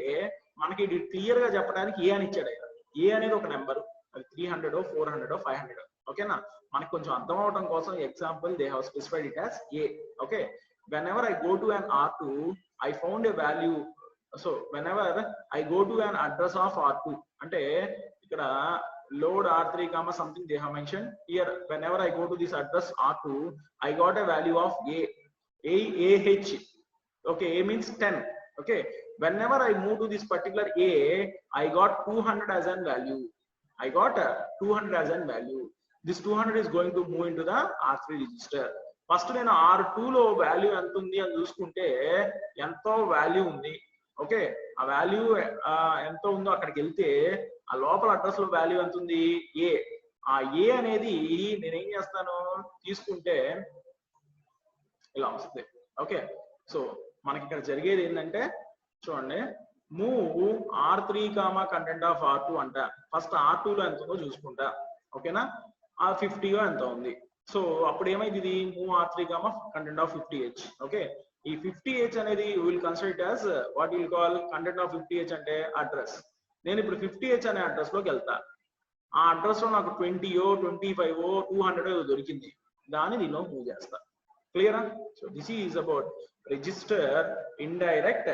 మనకి ఇది clear గా చెప్పడానికి ఏ అని ఇచ్చాడు. ఏ అనేది ఒక నెంబర్, అది 300 400 500, ఓకేనా. మనకి కొంచెం అర్థం అవడం కోసం example they have specified it as A. Okay, whenever I go to an R2, I found a value. So whenever I go to an address of R2, అంటే ఇక్కడ load R3 comma something they have mentioned here. Whenever I go to this address R2, I got a value of AH. Okay, A means 10. Okay, whenever I move to this particular A, I got 200 as an value. I got 200 as an value. This 200 is going to move into the R3 register. First నేను R2 లో value ఎంత ఉంది అని చూసుకుంటే ఎంతో value ఉంది. Okay, ఆ value ఎంత ఉందో అక్కడికి వెళ్తే ఆ లోపల అడ్రస్ లో వాల్యూ ఎంత ఉంది, ఏ. ఆ ఏ అనేది నేనేం చేస్తాను తీసుకుంటే ఇలా వస్తుంది. ఓకే, సో మనకి ఇక్కడ జరిగేది ఏంటంటే చూడండి, move R3 comma content of R2 అంట. ఫస్ట్ R2 లో ఎంత ఉందో చూసుకుంటా, ఓకేనా. ఆ 50 ఎంత ఉంది. సో అప్పుడు ఏమైంది, ఇది move R3 comma content of 50H. Okay, ఈ 50H అనేది will consider it as what will call content of 50H అంటే అడ్రస్. నేను ఇప్పుడు 50H అనే అడ్రస్ లోకి వెళ్తా. ఆ అడ్రస్ లో నాకు 20 25 200 దొరికింది, దాన్ని దీనిలో మూవ్ చేస్తా. Clear? So this is about register indirect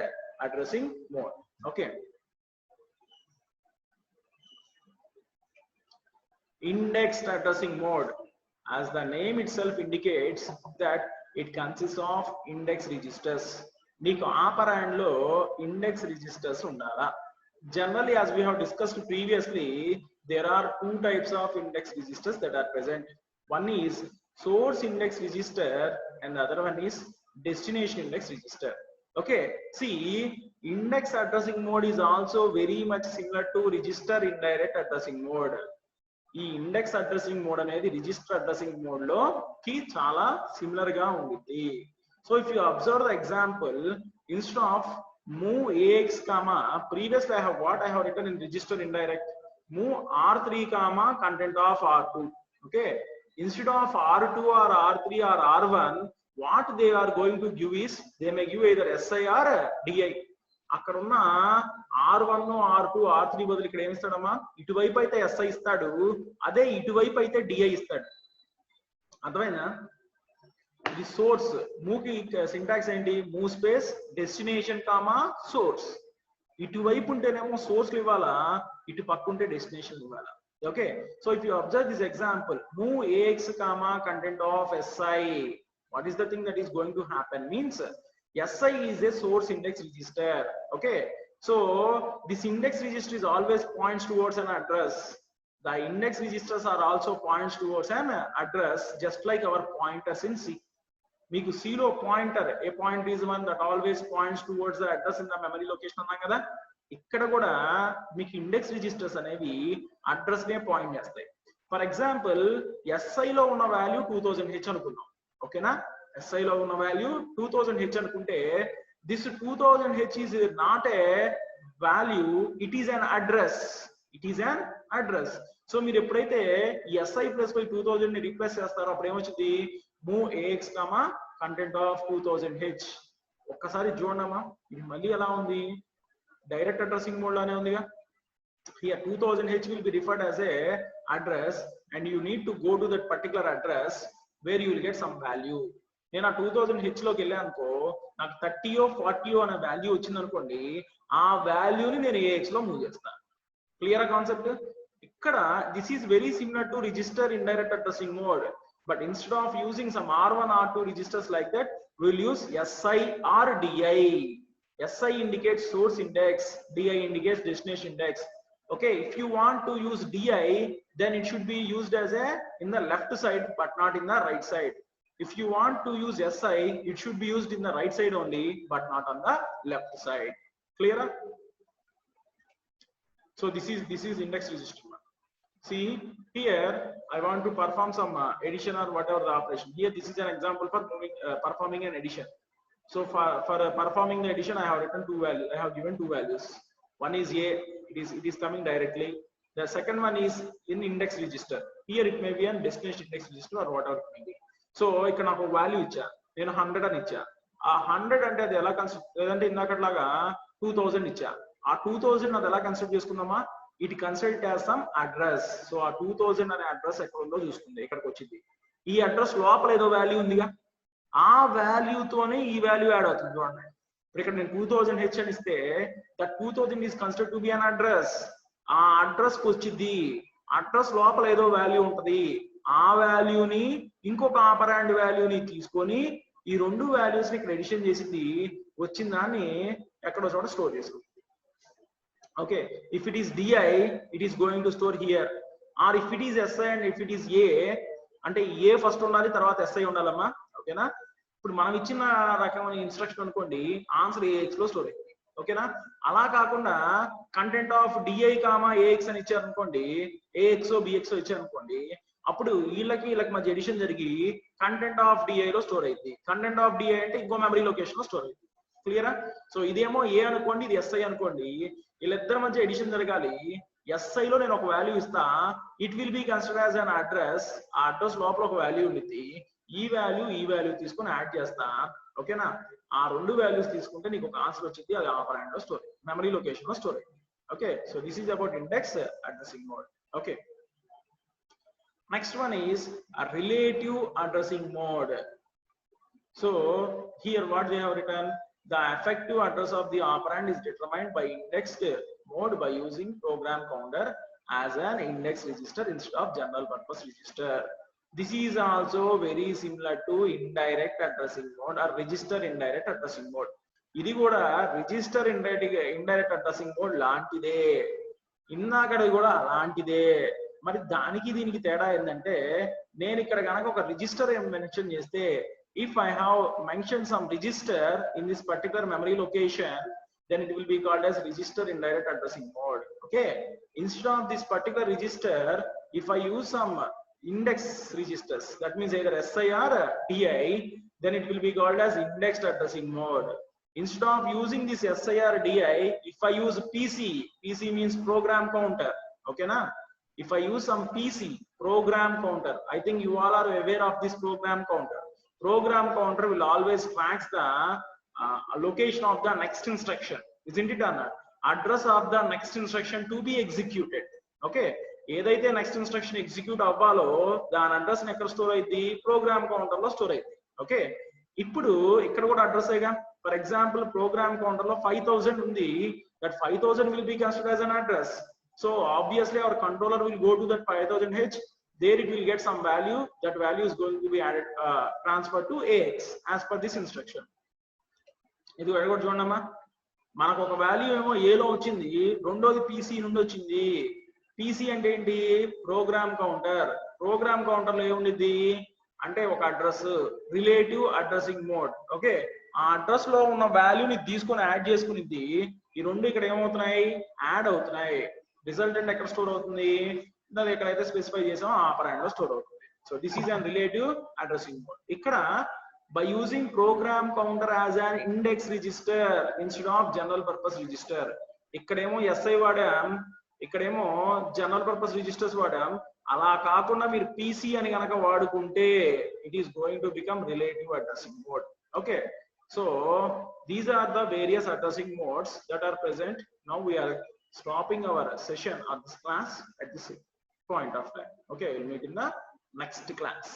addressing mode. Okay. Indexed addressing mode, as the name itself indicates, that it consists of index registers. Neeku operand lo index registers undala. Generally, as we have discussed previously, there are two types of index registers that are present. One is source index register and the other one is destination index register. Okay, see, index addressing mode is also very much similar to register indirect addressing mode. ఈ index addressing mode అనేది register addressing mode లో కి చాలా similar గా ఉంటుంది. So if you observe the example, instead of move ax comma, previously I have written in register indirect, move r3 comma content of r2. Okay, instead of r2 or r3 or r1, what they are going to give is, they may give either si or di. అక్కడ ఉన్న r1 r2 r3 బదులు ఇక్కడ ఏమి ఇస్తాడమ్మా, ఇటువైపు అయితే si ఇస్తాడు, అదే ఇటువైపు అయితే di ఇస్తాడు. అర్థమైనా? ఇది సోర్స్. మూవ్ కి సింటాక్స్ ఏంటి? Move space destination comma source. ఇటువైపు ఉంటేనేమో సోర్స్ ఇవ్వాలా, ఇటు పక్క ఉంటే డెస్టినేషన్ ఇవ్వాలా. Okay, so if you observe this example, move ax comma content of si, what is the thing that is going to happen means si is a source index register. Okay, so this index register is always points towards an address. The index registers are also points towards an address, just like our pointers in C. మీకు C లో pointer, a point is one that always points towards the address in the memory location అన్నాం కదా. ఇక్కడ కూడా మీకు index registers అనేవి address నే point చేస్తాయి. ఫర్ ఎగ్జాంపుల్, SI లో ఉన్న వాల్యూ 2000H అనుకుందాం. ఓకేనా? SI లో ఉన్న వాల్యూ 2000H అనుకుంటే, this 2000H is not a value, it is an address. It is an address. So మీరు ఎప్పుడైతే SI ప్లస్ 2000 ని రీప్లేస్ చేస్తారో అప్పుడు ఏమొచ్చింది? Move ax comma content of 2000H. ఒక్కసారి చూడమ్మా, ఇది మళ్ళీ ఎలా ఉంది? డైరెక్ట్ అడ్రసింగ్ మోడ్ లోనే ఉందిగా. Here 2000H will be referred as a address and you need to go to that particular address where you will get some value. నేను ఆ 2000H లోకి వెళ్ళాను అనుకో, నాకు 30 40 అనే వాల్యూ వచ్చింది అనుకోండి, ఆ వాల్యూని నేను ax లో మూవ్ చేస్తాను. Clear concept? ఇక్కడ this is very similar to register indirect addressing mode, but instead of using some r1 r2 registers like that, we will use si or di. Si indicates source index, di indicates destination index. Okay, if you want to use di, then it should be used as a in the left side but not in the right side. If you want to use si, it should be used in the right side only but not on the left side. Clear? So this is index register. See, here I want to perform some addition or whatever the operation. Here this is an example for performing an addition. So for performing the addition, I have written two values. I have given two values. One is a, it is coming directly. The second one is in index register. Here it may be an destination index register or whatever it may be. So ఇక్కడ నాకు value ఇచ్చా, నేను 100 అని ఇచ్చా. ఆ 100 అంటే అది ఎలా కన్సిడర్, లేదంటే ఇందాకట్లాగా 2000 ఇచ్చా. ఆ 2000 అది ఎలా కన్సిడర్ చేసుకుందామా? It consider as some address. So ఆ 2000 అనే అడ్రస్ ఎక్కడ ఉందో చూస్తుంది, ఇక్కడికి వచ్చింది. ఈ అడ్రస్ లోపల ఏదో వాల్యూ ఉందిగా, ఆ వాల్యూతోనే ఈ వాల్యూ యాడ్ అవుతుంది. చూడండి, ఇప్పుడు ఇక్కడ నేను 2000H అని ఇస్తే, that 2000 is considered to be an address. ఆ అడ్రస్ కి వచ్చింది, అడ్రస్ లోపల ఏదో వాల్యూ ఉంటది, ఆ వాల్యూని ఇంకొక ఆపరాండ్ వాల్యూని తీసుకొని ఈ రెండు వాల్యూస్ ని ఇక్కడ ఎడిషన్ చేసింది, వచ్చిన దాన్ని ఎక్కడో చోట స్టోర్ చేసుకుంటుంది. Okay, if it is di, it is going to store here, or if it is si and if it is a, అంటే a ఫస్ట్ ఉండాలి, తర్వాత si ఉండాలమ్మా. ఓకేనా? ఇప్పుడు మనం ఇచ్చిన రకమైన ఇన్స్ట్రక్షన్ అనుకోండి, ఆన్సర్ ax లో స్టోర్ అయింది. ఓకేనా? అలా కాకుండా content of di comma ax అని ఇచ్చారనుకోండి, ax bx ఇచ్చారనుకోండి, అప్పుడు వీళ్ళకి మధ్య ఎడిషన్ జరిగి కంటెంట్ ఆఫ్ di లో స్టోర్ అయింది. కంటెంట్ ఆఫ్ di అంటే ఇంకో మెమరీ లొకేషన్ లో స్టోర్ అయింది. క్లియరా? సో ఇదేమో ఏ అనుకోండి, ఇది si అనుకోండి, వీళ్ళిద్దరి మధ్య ఎడిషన్ జరగాలి. SI లో నేను ఒక వాల్యూ ఇస్తా, it will be considered as an address. ఆ అడ్రస్ లోపల ఒక వాల్యూ ఉంది, ఈ వాల్యూ తీసుకొని యాడ్ చేస్తా. ఓకేనా? ఆ రెండు వాల్యూస్ తీసుకుంటే నీకు ఒక ఆన్సర్ వచ్చింది, అది ఆపరాండ్ లో స్టోర్, మెమరీ లొకేషన్ లో స్టోర్ అయింది. Okay, so this is about index addressing mode. Okay, next one is relative addressing mode. So here what they have written, the effective address of the operand is determined by indexed mode by using program counter as an index register instead of general purpose register. This is also very similar to indirect addressing mode or register indirect addressing mode. ఇది కూడా register indirect addressing mode లాంటిదే, ఇన్నాకడ కూడా అలాంటిదే. మరి దానికి దీనికి తేడా ఏంటంటే, నేను ఇక్కడ కనుక ఒక రిజిస్టర్ మెన్షన్ చేస్తే, if I have mentioned some register in this particular memory location, then it will be called as register indirect addressing mode. Okay, instead of this particular register, if I use some index registers, that means either SI or DI, then it will be called as indexed addressing mode. Instead of using this SI or DI, if I use PC means program counter. Okay na, if I use some PC program counter, I think you all are aware of this program counter. Program counter will always tracks the location of the next instruction, isn't it or not? Address of the next instruction to be executed. Okay, ఏదైతే next instruction execute అవ్వాలో దాని address ఎక్కడ store అయింది, program counter లో store అయింది. Okay, ఇప్పుడు ఇక్కడ కూడా అడ్రస్ ఏగా. ఫర్ ఎగ్జాంపుల్ ప్రోగ్రామ్ కౌంటర్ లో 5000 ఉంది, that 5000 will be considered as an address. So obviously our controller will go to that 5000H, there it will get some value, that value is going to be added transferred to AX as per this instruction. ఇది కూడా చూడమ్మా, మనకు ఒక value ఏమో A లో వచ్చింది, రెండోది PC నుండి వచ్చింది. PC అంటే ఏంటి, ప్రోగ్రామ్ కౌంటర్. ప్రోగ్రామ్ కౌంటర్ లో ఏముండిద్ది అంటే ఒక address, relative addressing mode. Okay, ఆ అడ్రస్ లో ఉన్న వాల్యూని తీసుకొని యాడ్ చేసుకునిద్ది. ఈ రెండు ఇక్కడ ఏమవుతున్నాయి, యాడ్ అవుతున్నాయి. రిజల్టెంట్ ఎక్కడ స్టోర్ అవుతుంది, అది ఎక్కడైతే స్పెసిఫై చేసామో ఆపరాండ్ లో స్టోర్ అవుతుంది. So this is an relative addressing mode. ఇక్కడ by using program counter as an index register instead of general purpose register, ఇక్కడేమో SI వాడాం, ఇక్కడేమో జనరల్ పర్పస్ రిజిస్టర్స్ వాడాం. అలా కాకుండా మీరు PC అని కనుక వాడుకుంటే it is going to become relative addressing mode. Okay, so these are the various addressing modes that are present. Now we are stopping our session of this class at this point of time. Okay, we'll meet in the next class.